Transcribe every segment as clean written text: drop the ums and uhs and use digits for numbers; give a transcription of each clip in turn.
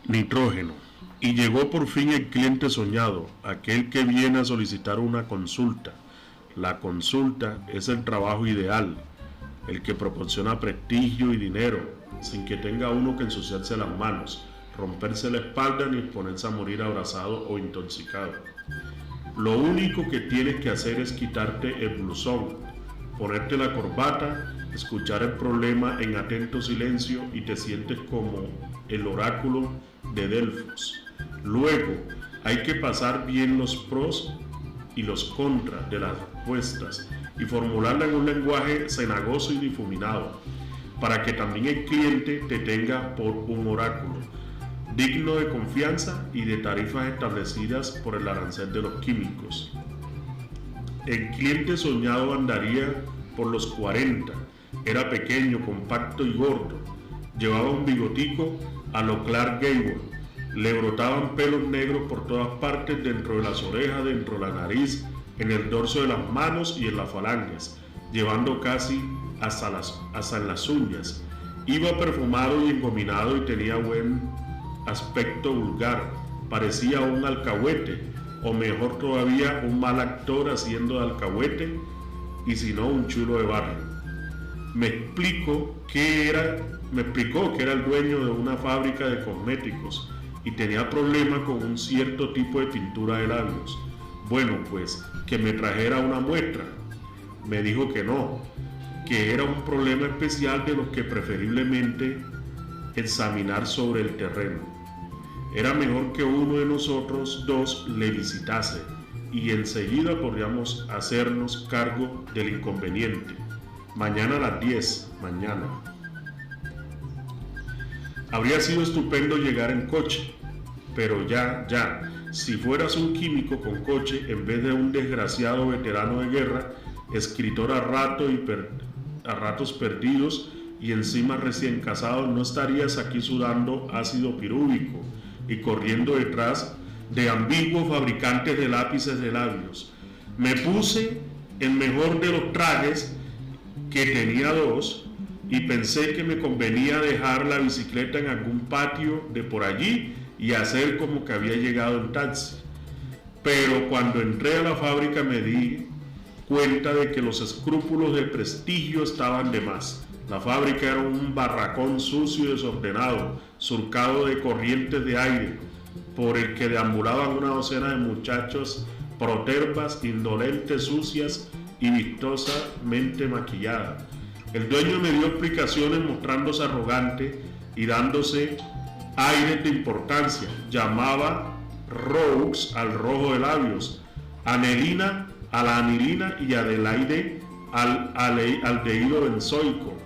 Nitrógeno. Y llegó por fin el cliente soñado, aquel que viene a solicitar una consulta. La consulta es el trabajo ideal, el que proporciona prestigio y dinero, sin que tenga uno que ensuciarse las manos, romperse la espalda ni exponerse a morir abrazado o intoxicado. Lo único que tienes que hacer es quitarte el blusón, ponerte la corbata, escuchar el problema en atento silencio y te sientes como el oráculo de Delfos. Luego hay que pasar bien los pros y los contras de las respuestas y formularla en un lenguaje cenagoso y difuminado, para que también el cliente te tenga por un oráculo, digno de confianza y de tarifas establecidas por el arancel de los químicos. El cliente soñado andaría por los 40, era pequeño, compacto y gordo, llevaba un bigotico a lo Clark Gable, le brotaban pelos negros por todas partes, dentro de las orejas, dentro de la nariz, en el dorso de las manos y en las falanges, llevando casi hasta en las uñas. Iba perfumado y engominado y tenía buen aspecto vulgar, parecía un alcahuete, o mejor todavía un mal actor haciendo de alcahuete, y si no un chulo de barrio. Me explicó que era el dueño de una fábrica de cosméticos y tenía problemas con un cierto tipo de tintura de labios. Bueno, pues que me trajera una muestra. Me dijo que no, que era un problema especial de los que preferiblemente examinar sobre el terreno. Era mejor que uno de nosotros dos le visitase y enseguida podríamos hacernos cargo del inconveniente. Mañana a las 10, mañana. Habría sido estupendo llegar en coche, pero ya, si fueras un químico con coche en vez de un desgraciado veterano de guerra, escritor a ratos perdidos y encima recién casado, no estarías aquí sudando ácido pirúvico y corriendo detrás de ambiguos fabricantes de lápices de labios. Me puse el mejor de los trajes, que tenía dos, y pensé que me convenía dejar la bicicleta en algún patio de por allí y hacer como que había llegado en taxi. Pero cuando entré a la fábrica me di cuenta de que los escrúpulos de prestigio estaban de más. La fábrica era un barracón sucio y desordenado, surcado de corrientes de aire, por el que deambulaban una docena de muchachos protervas, indolentes, sucias y vistosamente maquilladas. El dueño me dio explicaciones mostrándose arrogante y dándose aires de importancia. Llamaba Roux al rojo de labios, Anelina a la anilina y Adelaide al aldehído benzoico.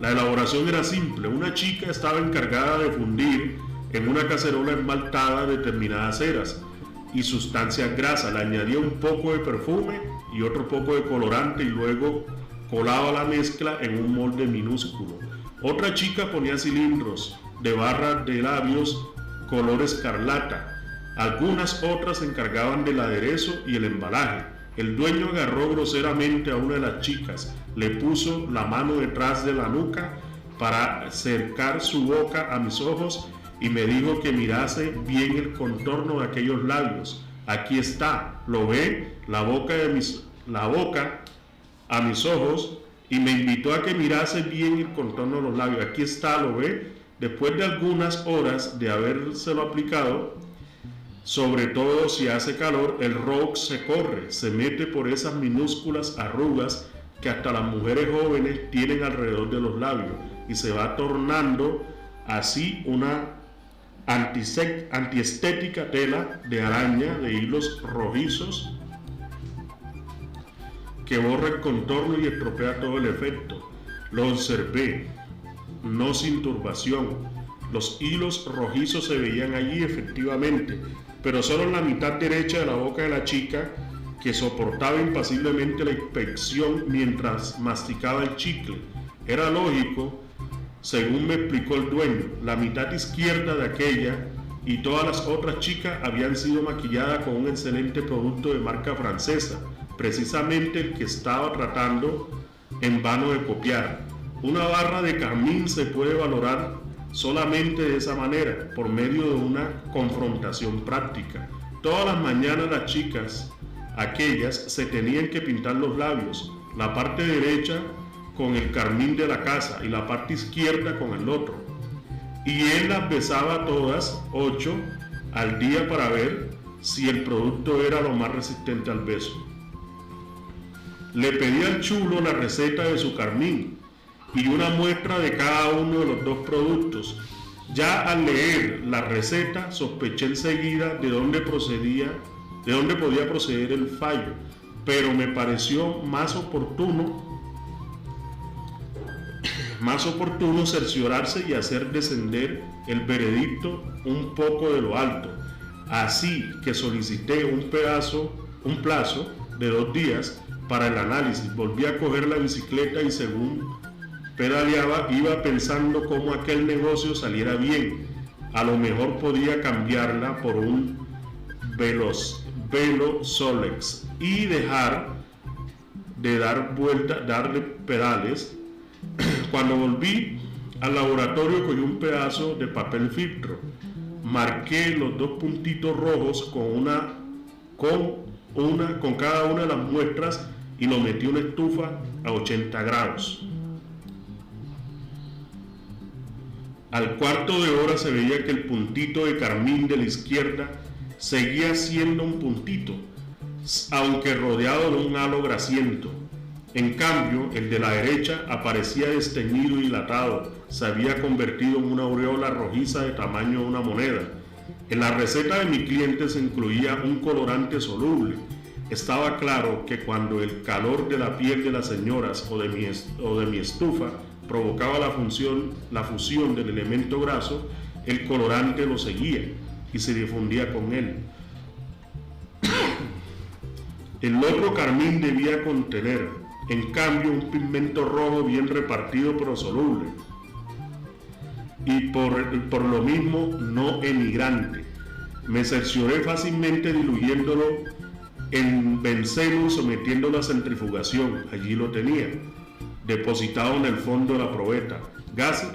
La elaboración era simple. Una chica estaba encargada de fundir en una cacerola esmaltada determinadas ceras y sustancias grasas, le añadía un poco de perfume y otro poco de colorante y luego colaba la mezcla en un molde minúsculo. Otra chica ponía cilindros de barras de labios color escarlata. Algunas otras se encargaban del aderezo y el embalaje. El dueño agarró groseramente a una de las chicas, le puso la mano detrás de la nuca para acercar su boca a mis ojos y me dijo que mirase bien el contorno de aquellos labios. Aquí está, ¿lo ve? La boca a mis ojos, y me invitó a que mirase bien el contorno de los labios. Aquí está, ¿lo ve? Después de algunas horas de habérselo aplicado, sobre todo si hace calor, el roux se corre, se mete por esas minúsculas arrugas que hasta las mujeres jóvenes tienen alrededor de los labios y se va tornando así una antiestética tela de araña de hilos rojizos que borra el contorno y estropea todo el efecto. Lo observé, no sin turbación. Los hilos rojizos se veían allí efectivamente, pero solo en la mitad derecha de la boca de la chica, que soportaba impasiblemente la inspección mientras masticaba el chicle. Era lógico, según me explicó el dueño. La mitad izquierda de aquella y todas las otras chicas habían sido maquilladas con un excelente producto de marca francesa, precisamente el que estaba tratando en vano de copiar. Una barra de carmín se puede valorar solamente de esa manera, por medio de una confrontación práctica. Todas las mañanas las chicas, aquellas, se tenían que pintar los labios, la parte derecha con el carmín de la casa y la parte izquierda con el otro. Y él las besaba todas, 8 al día, para ver si el producto era lo más resistente al beso. Le pedí al chulo la receta de su carmín y una muestra de cada uno de los 2 productos. Ya al leer la receta sospeché enseguida de dónde podía proceder el fallo, pero me pareció más oportuno cerciorarse y hacer descender el veredicto un poco de lo alto. Así que solicité un plazo de 2 días para el análisis. Volví a coger la bicicleta y según pedaleaba iba pensando cómo aquel negocio saliera bien. A lo mejor podía cambiarla por un Velo Solex y dejar de darle pedales. Cuando volví al laboratorio cogí un pedazo de papel filtro, marqué los 2 puntitos rojos con cada una de las muestras y lo metí en una estufa a 80 grados. Al cuarto de hora se veía que el puntito de carmín de la izquierda seguía siendo un puntito, aunque rodeado de un halo grasiento. En cambio, el de la derecha aparecía desteñido y dilatado, se había convertido en una aureola rojiza de tamaño de una moneda. En la receta de mi cliente se incluía un colorante soluble. Estaba claro que cuando el calor de la piel de las señoras o de mi estufa provocaba la fusión del elemento graso, el colorante lo seguía y se difundía con él. El otro carmín debía contener, en cambio, un pigmento rojo bien repartido pero soluble, y por lo mismo no emigrante. Me cercioré fácilmente diluyéndolo en benceno y sometiéndolo a centrifugación. Allí lo tenía, depositado en el fondo de la probeta.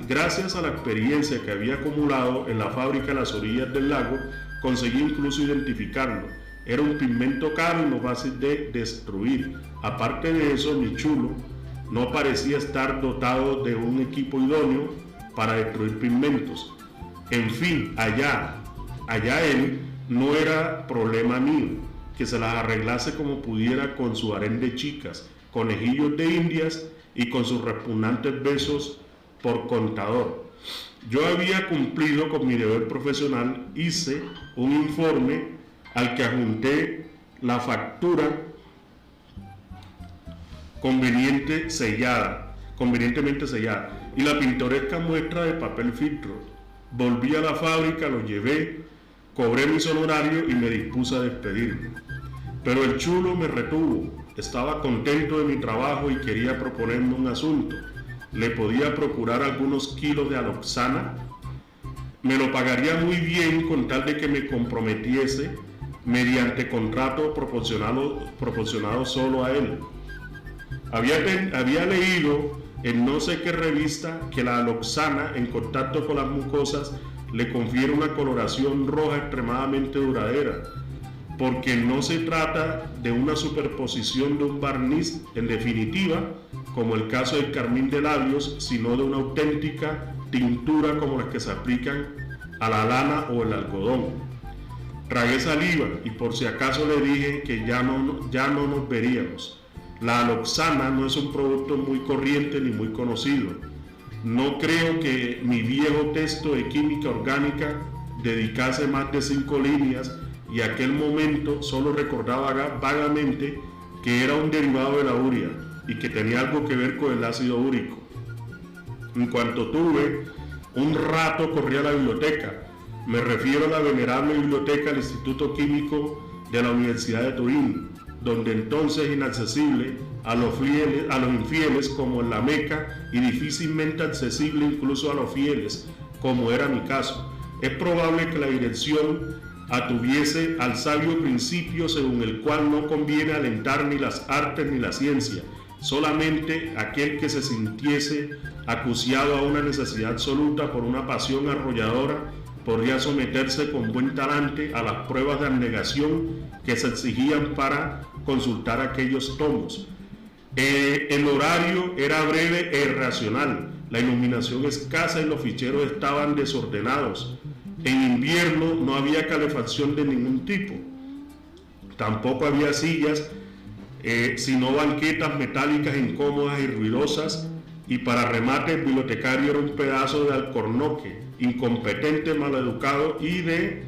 Gracias a la experiencia que había acumulado en la fábrica a las orillas del lago, conseguí incluso identificarlo. Era un pigmento caro y no fácil de destruir. Aparte de eso, mi chulo no parecía estar dotado de un equipo idóneo para destruir pigmentos. En fin, allá él, no era problema mío que se las arreglase como pudiera con su harén de chicas, conejillos de indias y con sus repugnantes besos por contador. Yo había cumplido con mi deber profesional, hice un informe al que adjunté la factura convenientemente sellada y la pintoresca muestra de papel filtro. Volví a la fábrica, lo llevé, cobré mis honorarios y me dispuse a despedirme. Pero el chulo me retuvo. Estaba contento de mi trabajo y quería proponerme un asunto. Le podía procurar algunos kilos de aloxana. Me lo pagaría muy bien con tal de que me comprometiese mediante contrato proporcionado solo a él. Había leído en no sé qué revista que la aloxana en contacto con las mucosas le confiere una coloración roja extremadamente duradera, porque no se trata de una superposición de un barniz, en definitiva, como el caso del carmín de labios, sino de una auténtica tintura como las que se aplican a la lana o el algodón. Tragué saliva y por si acaso le dije que ya no nos veríamos. La aloxana no es un producto muy corriente ni muy conocido. No creo que mi viejo texto de química orgánica dedicase más de 5 líneas y aquel momento solo recordaba vagamente que era un derivado de la urea y que tenía algo que ver con el ácido úrico. En cuanto tuve un rato corrí a la biblioteca. Me refiero a la venerable biblioteca del Instituto Químico de la Universidad de Turín, donde entonces inaccesible a los infieles como en la Meca y difícilmente accesible incluso a los fieles, como era mi caso. Es probable que la dirección atuviese al sabio principio según el cual no conviene alentar ni las artes ni la ciencia, Solamente aquel que se sintiese acuciado a una necesidad absoluta por una pasión arrolladora podría someterse con buen talante a las pruebas de abnegación que se exigían para consultar aquellos tomos. El horario era breve e irracional, la iluminación escasa y los ficheros estaban desordenados. En invierno no había calefacción de ningún tipo, tampoco había sillas, sino banquetas metálicas incómodas y ruidosas, y para remate el bibliotecario era un pedazo de alcornoque, incompetente, maleducado y de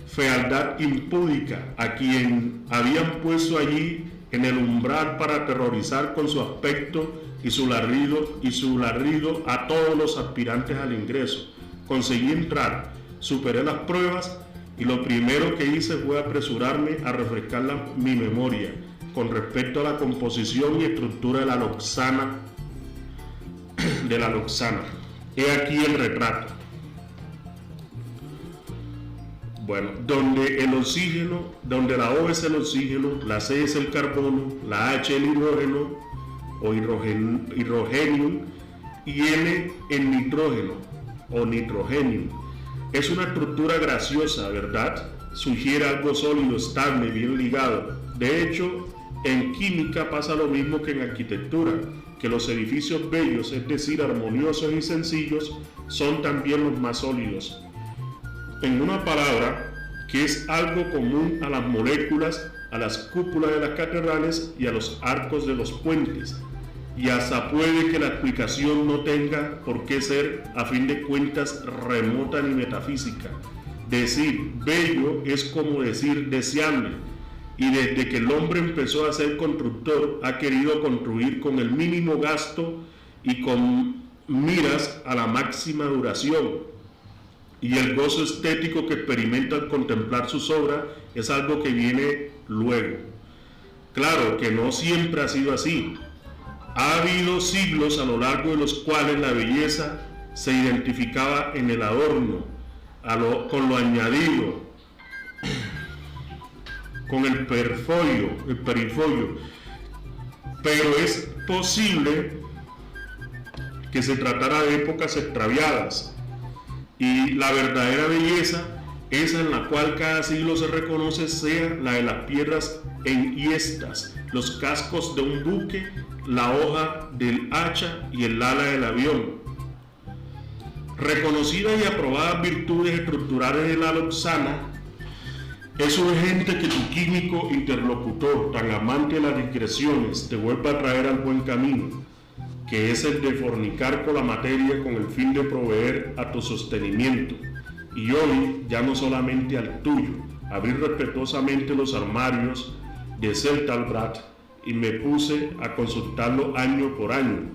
fealdad impúdica, a quien habían puesto allí en el umbral para aterrorizar con su aspecto y su ladrido a todos los aspirantes al ingreso. Conseguí entrar, superé las pruebas y lo primero que hice fue apresurarme a refrescar mi memoria con respecto a la composición y estructura de la loxana. He aquí el retrato. Bueno, donde la O es el oxígeno, la C es el carbono, la H el hidrógeno o hidrogenium y N el nitrógeno o nitrogenium. Es una estructura graciosa, ¿verdad? Sugiere algo sólido, estable, bien ligado. De hecho, en química pasa lo mismo que en arquitectura, que los edificios bellos, es decir, armoniosos y sencillos, son también los más sólidos. En una palabra, que es algo común a las moléculas, a las cúpulas de las catedrales y a los arcos de los puentes. Y hasta puede que la explicación no tenga por qué ser, a fin de cuentas, remota ni metafísica. Decir bello es como decir deseable, y desde que el hombre empezó a ser constructor, ha querido construir con el mínimo gasto y con miras a la máxima duración. Y el gozo estético que experimenta al contemplar sus obras es algo que viene luego. Claro que no siempre ha sido así. Ha habido siglos a lo largo de los cuales la belleza se identificaba en el adorno, con lo añadido, con el perifolio. Pero es posible que se tratara de épocas extraviadas. Y la verdadera belleza, esa en la cual cada siglo se reconoce, sea la de las piedras enhiestas, los cascos de un buque, la hoja del hacha y el ala del avión. Reconocidas y aprobadas virtudes estructurales de la loxana, es urgente que tu químico interlocutor, tan amante de las digresiones, te vuelva a traer al buen camino, que es el de fornicar con la materia con el fin de proveer a tu sostenimiento, y hoy ya no solamente al tuyo. Abrí respetuosamente los armarios de Centalbrat y me puse a consultarlo año por año.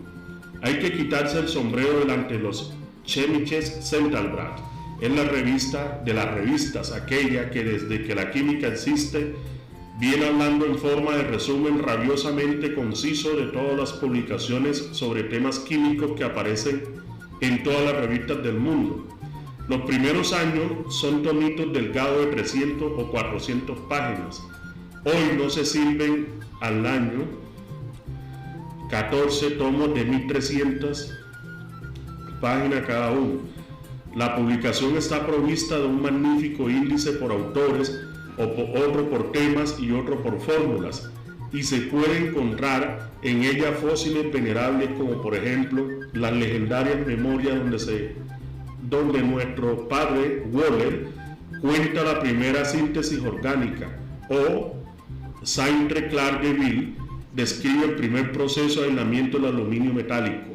Hay que quitarse el sombrero delante de los Chemisches Centalbrat. Es la revista de las revistas, aquella que desde que la química existe viene hablando en forma de resumen rabiosamente conciso de todas las publicaciones sobre temas químicos que aparecen en todas las revistas del mundo. Los primeros años son tomitos delgados de 300 o 400 páginas. Hoy no se sirven al año 14 tomos de 1300 páginas cada uno. La publicación está provista de un magnífico índice por autores, otro por temas y otro por fórmulas, y se puede encontrar en ella fósiles venerables como por ejemplo las legendarias memorias donde nuestro padre Wöhler cuenta la primera síntesis orgánica, o Sainte-Claire Deville describe el primer proceso de aislamiento del aluminio metálico.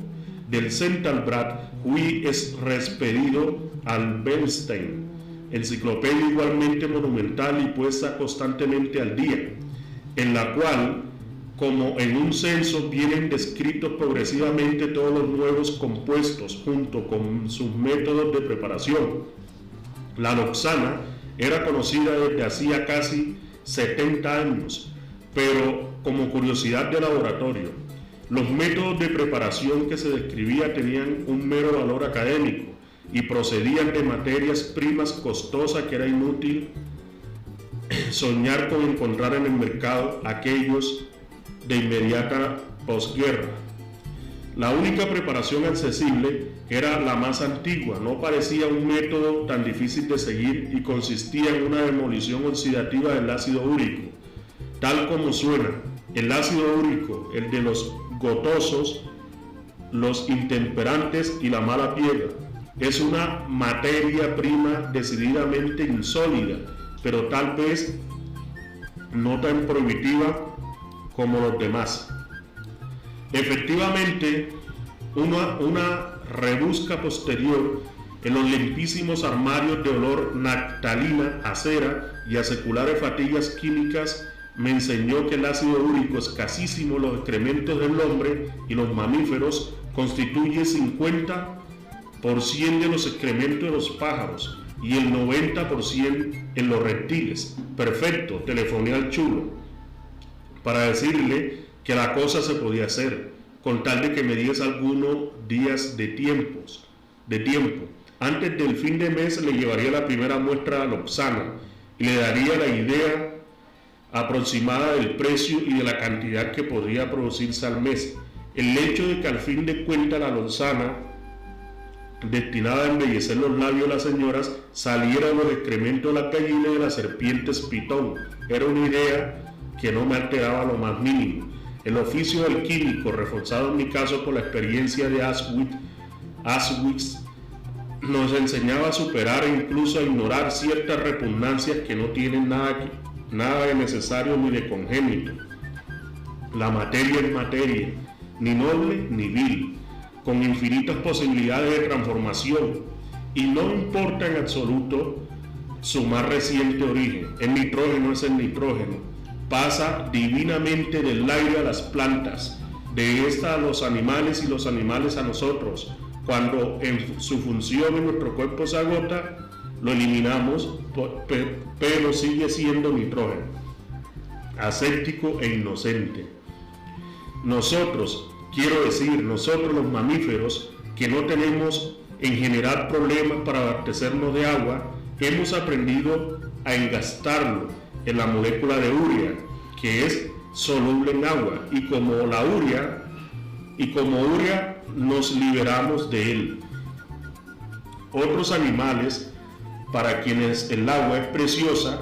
Del Centalbrat fui expedido al Bernstein, enciclopedia igualmente monumental y puesta constantemente al día, en la cual, como en un censo, vienen descritos progresivamente todos los nuevos compuestos junto con sus métodos de preparación. La loxana era conocida desde hacía casi 70 años, pero como curiosidad de laboratorio. Los métodos de preparación que se describía tenían un mero valor académico y procedían de materias primas costosas que era inútil soñar con encontrar en el mercado aquellos de inmediata posguerra. La única preparación accesible era la más antigua, no parecía un método tan difícil de seguir y consistía en una demolición oxidativa del ácido úrico. Tal como suena, el ácido úrico, el de los gotosos, los intemperantes y la mala piedra, es una materia prima decididamente insólida, pero tal vez no tan prohibitiva como los demás. Efectivamente, una rebusca posterior en los limpísimos armarios de olor naftalina, a cera y a seculares fatigas químicas me enseñó que el ácido úrico, escasísimo en los excrementos del hombre y los mamíferos, constituye 50% de los excrementos de los pájaros y el 90% en los reptiles. Perfecto, telefoné al chulo para decirle que la cosa se podía hacer, con tal de que me diese algunos días de tiempo. Antes del fin de mes le llevaría la primera muestra a Lobsana y le daría la idea aproximada del precio y de la cantidad que podría producirse al mes. El hecho de que al fin de cuentas la Lobsana, destinada a embellecer los labios de las señoras, saliera de los excrementos de las gallinas y de las serpientes pitón, era una idea que no me alteraba lo más mínimo. El oficio del químico, reforzado en mi caso por la experiencia de Auschwitz, nos enseñaba a superar e incluso a ignorar ciertas repugnancias que no tienen nada de necesario ni de congénito. La materia es materia, ni noble ni vil, con infinitas posibilidades de transformación, y no importa en absoluto su más reciente origen. El nitrógeno es el nitrógeno. Pasa divinamente del aire a las plantas, de esta a los animales y los animales a nosotros. Cuando en su función en nuestro cuerpo se agota, lo eliminamos, pero sigue siendo nitrógeno, aséptico e inocente. Nosotros los mamíferos, que no tenemos en general problemas para abastecernos de agua, hemos aprendido a engastarlo en la molécula de urea, que es soluble en agua, y como urea nos liberamos de él. Otros animales, para quienes el agua es preciosa,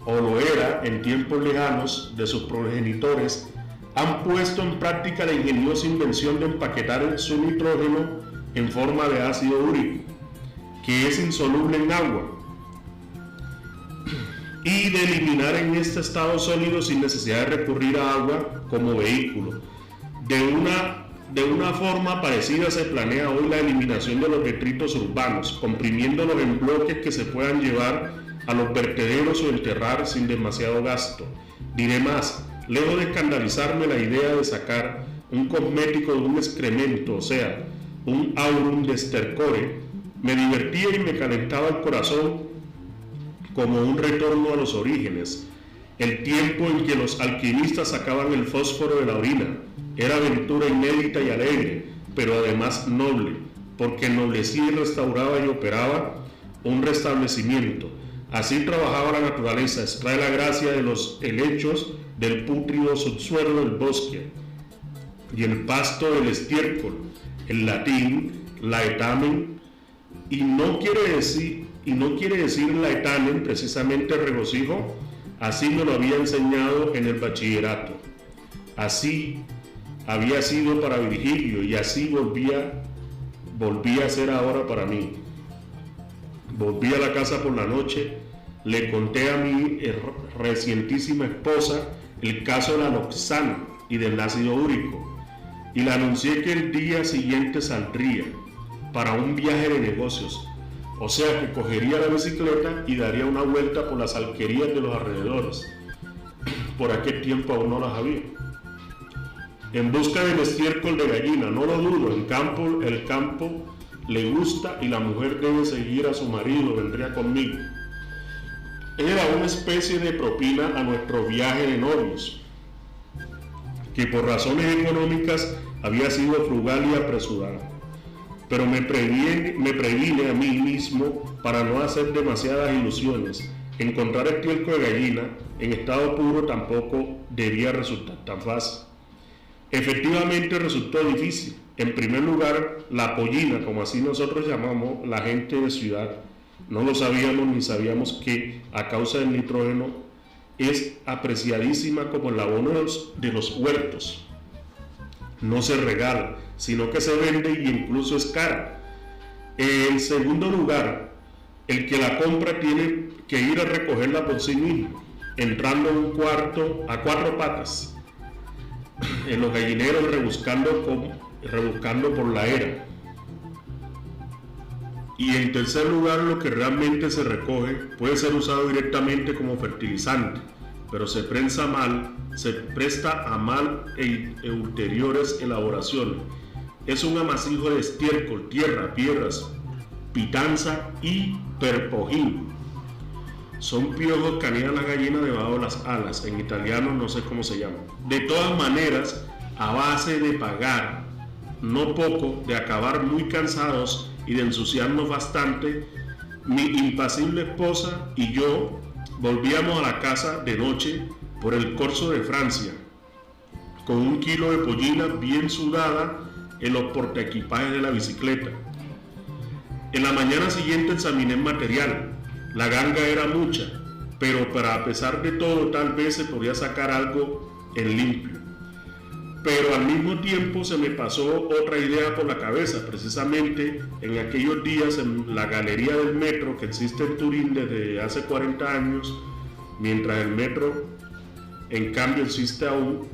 o lo era en tiempos lejanos de sus progenitores, han puesto en práctica la ingeniosa invención de empaquetar su nitrógeno en forma de ácido úrico, que es insoluble en agua, y de eliminar en este estado sólido sin necesidad de recurrir a agua como vehículo. De una forma parecida se planea hoy la eliminación de los detritos urbanos, comprimiéndolos en bloques que se puedan llevar a los vertederos o enterrar sin demasiado gasto. Diré más, lejos de escandalizarme la idea de sacar un cosmético de un excremento, o sea, un aurum de estercore, me divertía y me calentaba el corazón como un retorno a los orígenes. El tiempo en que los alquimistas sacaban el fósforo de la orina era aventura inédita y alegre, pero además noble, porque ennoblecía y restauraba y operaba un restablecimiento. Así trabajaba la naturaleza, extrae la gracia de los helechos del pútrido subsuelo del bosque y el pasto del estiércol, el latín, laetamen, y no quiere decir laetamen precisamente regocijo. Así me lo había enseñado en el bachillerato. Así había sido para Virgilio y así volvía a ser ahora para mí. Volví a la casa por la noche, le conté a mi recientísima esposa el caso de la Lobsana y del ácido úrico, y le anuncié que el día siguiente saldría para un viaje de negocios, o sea que cogería la bicicleta y daría una vuelta por las alquerías de los alrededores. Por aquel tiempo aún no las había. En busca del estiércol de gallina, no lo dudo, el campo le gusta y la mujer debe seguir a su marido, vendría conmigo. Era una especie de propina a nuestro viaje de novios, que por razones económicas había sido frugal y apresurado. Pero me previne a mí mismo para no hacer demasiadas ilusiones. Encontrar estiércol de gallina en estado puro tampoco debía resultar tan fácil. Efectivamente resultó difícil. En primer lugar, la pollina, como así nosotros llamamos la gente de ciudad, no lo sabíamos ni sabíamos que a causa del nitrógeno es apreciadísima como el abono de los huertos. No se regala, sino que se vende y incluso es cara. En segundo lugar, el que la compra tiene que ir a recogerla por sí mismo, entrando en un cuarto a cuatro patas, en los gallineros rebuscando por la era. Y en tercer lugar, lo que realmente se recoge puede ser usado directamente como fertilizante, pero se presta a mal e ulteriores elaboraciones. Es un amasijo de estiércol, tierra, piedras, pitanza y perpojín. Son piojos que anidan la gallina debajo de las alas, en italiano no sé cómo se llama. De todas maneras, a base de pagar, no poco, de acabar muy cansados y de ensuciarnos bastante, mi impasible esposa y yo volvíamos a la casa de noche por el corso de Francia, con 1 kilo de pollina bien sudada en los portaequipajes de la bicicleta. En la mañana siguiente examiné el material. La ganga era mucha, pero a pesar de todo tal vez se podía sacar algo en limpio. Pero al mismo tiempo se me pasó otra idea por la cabeza, precisamente en aquellos días en la galería del metro que existe en Turín desde hace 40 años, mientras el metro en cambio existe aún,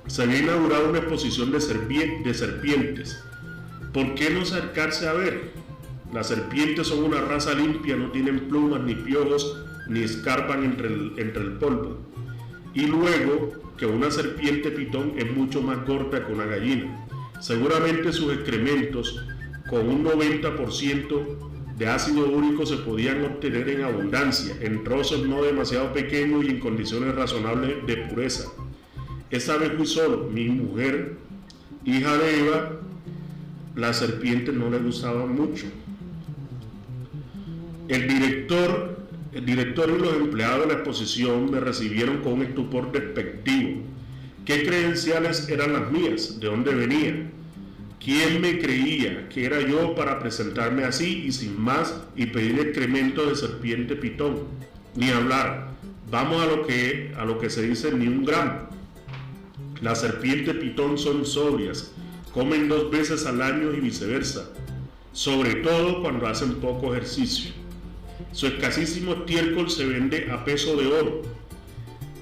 se había inaugurado una exposición de serpientes. ¿Por qué no acercarse a ver? Las serpientes son una raza limpia, no tienen plumas ni piojos, ni escarpan entre el polvo. Y luego que una serpiente pitón es mucho más gorda que una gallina. Seguramente sus excrementos, con un 90% de ácido úrico, se podían obtener en abundancia, en trozos no demasiado pequeños y en condiciones razonables de pureza. Esa vez fui solo. Mi mujer, hija de Eva, las serpientes no le gustaban mucho. El director y los empleados de la exposición me recibieron con un estupor despectivo. ¿Qué credenciales eran las mías? ¿De dónde venía? ¿Quién me creía que era yo para presentarme así y sin más y pedir excremento de serpiente pitón? Ni hablar. Vamos a lo que se dice ni un gramo. Las serpientes pitón son sobrias, comen 2 veces al año y viceversa, sobre todo cuando hacen poco ejercicio. Su escasísimo estiércol se vende a peso de oro,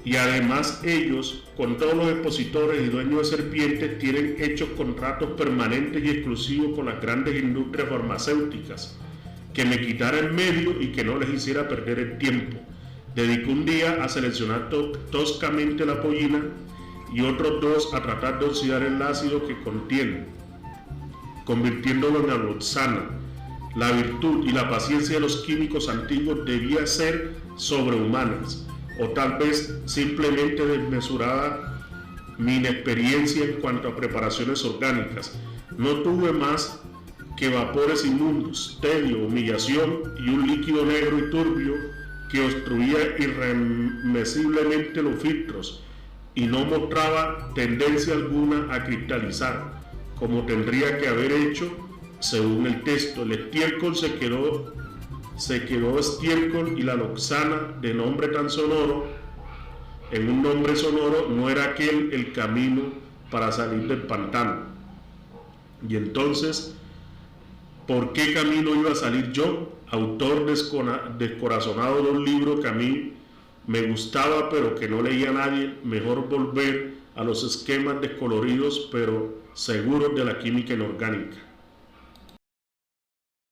y además ellos, con todos los expositores y dueños de serpientes, tienen hechos contratos permanentes y exclusivos con las grandes industrias farmacéuticas. Que me quitara el medio y que no les hiciera perder el tiempo. Dediqué un día a seleccionar toscamente la pollina y otros 2 a tratar de oxidar el ácido que contiene, convirtiéndolo en aloxana. La virtud y la paciencia de los químicos antiguos debía ser sobrehumanas, o tal vez simplemente desmesurada mi inexperiencia en cuanto a preparaciones orgánicas. No tuve más que vapores inmundos, tedio, humillación y un líquido negro y turbio que obstruía irremisiblemente los filtros y no mostraba tendencia alguna a cristalizar, como tendría que haber hecho según el texto. El estiércol se quedó estiércol y la loxana, de nombre tan sonoro, en un nombre sonoro, no era aquel el camino para salir del pantano. Y entonces, ¿por qué camino iba a salir yo, autor descorazonado de un libro que a mí me gustaba pero que no leía a nadie? Mejor volver a los esquemas descoloridos pero seguros de la química inorgánica.